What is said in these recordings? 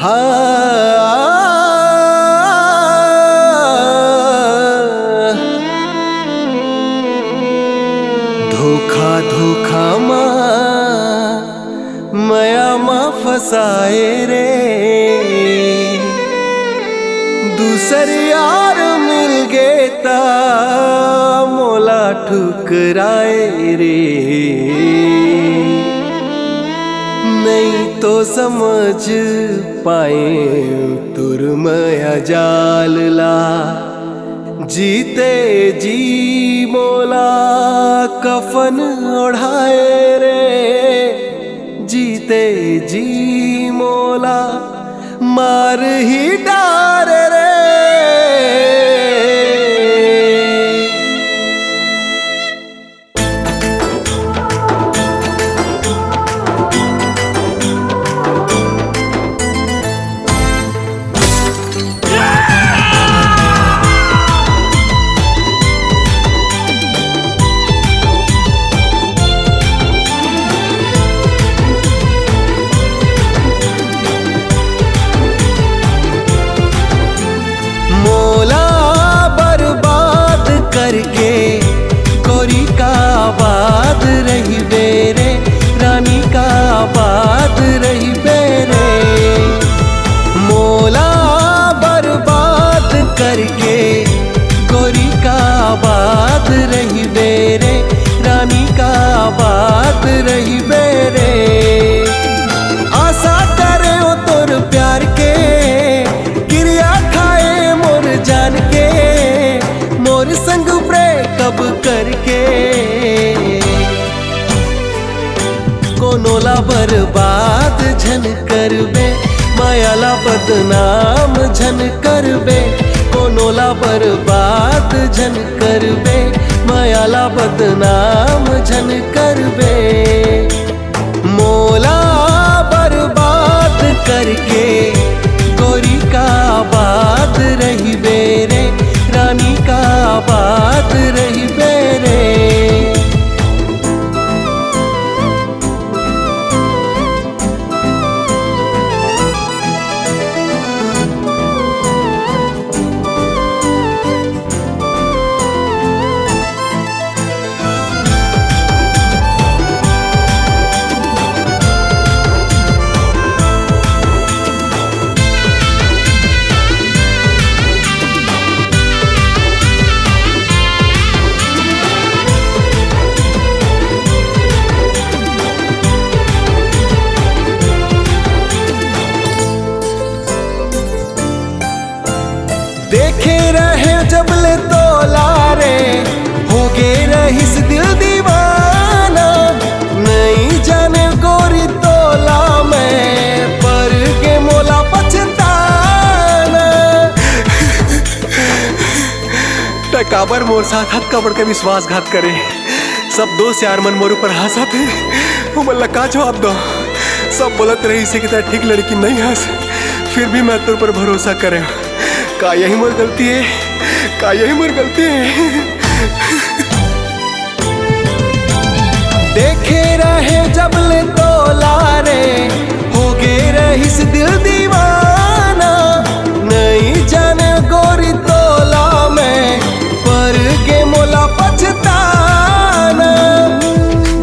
धोखा धोखा माया मा फसाए रे, दूसर यार मिल गए ता मोला ठुकराए रे। नहीं तो समझ पाए तुर माया जाल ला, जीते जी मोला कफन ओढ़ाए रे, जीते जी मोला मार ही डारे रे। करके गोरी का आबाद रही बेरे, रानी का आबाद रही बेरे। मोला बर्बाद करके गोरी का आबाद रही बेरे, रानी का आबाद रही बेरे। आशा करे हो तोर प्यार के, क्रिया खाए मोर जान के, मोर संग ब्रेकअप करके। कोनोला बर्बाद झन करबे, मायाला बदनाम झन करबे। कोनोला बर्बाद झन करबे, मायाला बदनाम झन करबे। मोला बर्बाद करके गोरी का आबाद रही बेरे, रानी का आबाद रही बेरे। देखे रहे जब ले तोलारे, हो गए रहीस दिल दीवाना। नहीं जाने गोरी तोला मैं, पर के मोला पछताना। टकाबर मोर साथ हद का बढ़ के विश्वासघात करे, सब दोस्त यार मन मोर ऊपर हंसा थे। वो मल्ला का जवाब दो, सब बोलत रही से कि ठीक लड़की नहीं हंस, फिर भी मैं तुर पर भरोसा करे। का यही मोर गलती है, का यही मोर गलती है। देखे रहे जब ले तोलारे, हो गए रहीस दिल दीवाना। नहीं जाने गोरी तोला मैं, पर के मोला पछताना।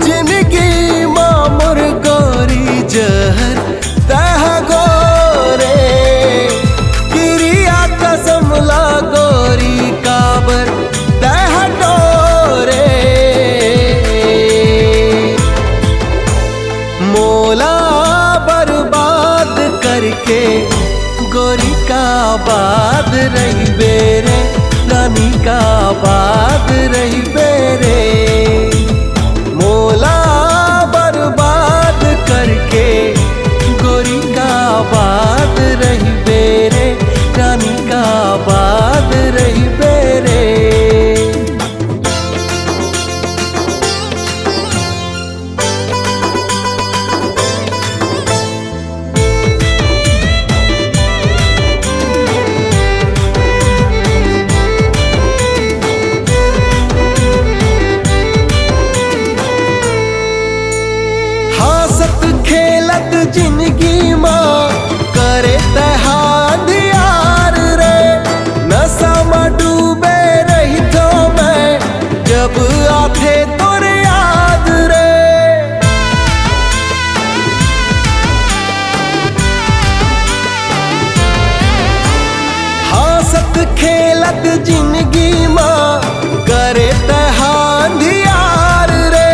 जिनकी माँ मोर गोरी जहर तह गोरे, समला गोरी काबर तह डोरे। मोला बर्बाद करके गोरी का आबाद रही बेरे, रानी का आबाद रही बेरे। मोला बर्बाद करके गोरी का आबाद रही बेरे, रानी का आबाद रही बेरे। जिंदगी माँ करे तहांधियार रे।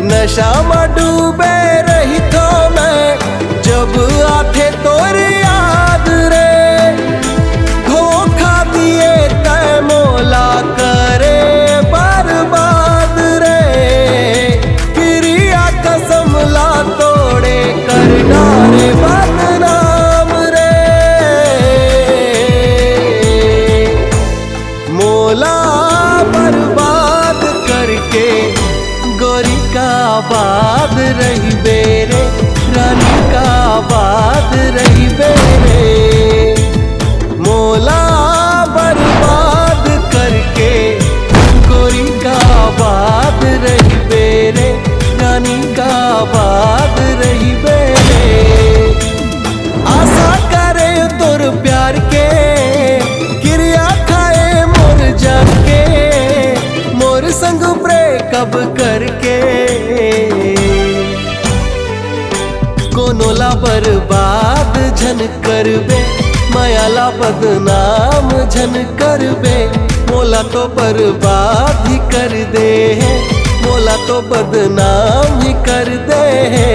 नशा में डूबे रही तो मैं जब आथे तोर याद रे। धोखा दिए तय मोला करे बर्बाद रे। क्रिया कसम ला तोड़े कर डारे बदनाम रे। मोला बर्बाद करके गोरी का आबाद रही बेरे। रानी का आबाद रही बेरे। मोला बर्बाद करके गोरी का आबाद रही बेरे। रानी का आबाद रही बेरे। आशा करे तोर प्यार के क्रिया खाए मोर जान के। मोर संग ब्रेकअप करके कोनोला बर्बाद झन करबे। मायाला बदनाम झन करबे। मोला तो बर्बाद ही कर दे है। मोला तो बदनाम ही कर दे है।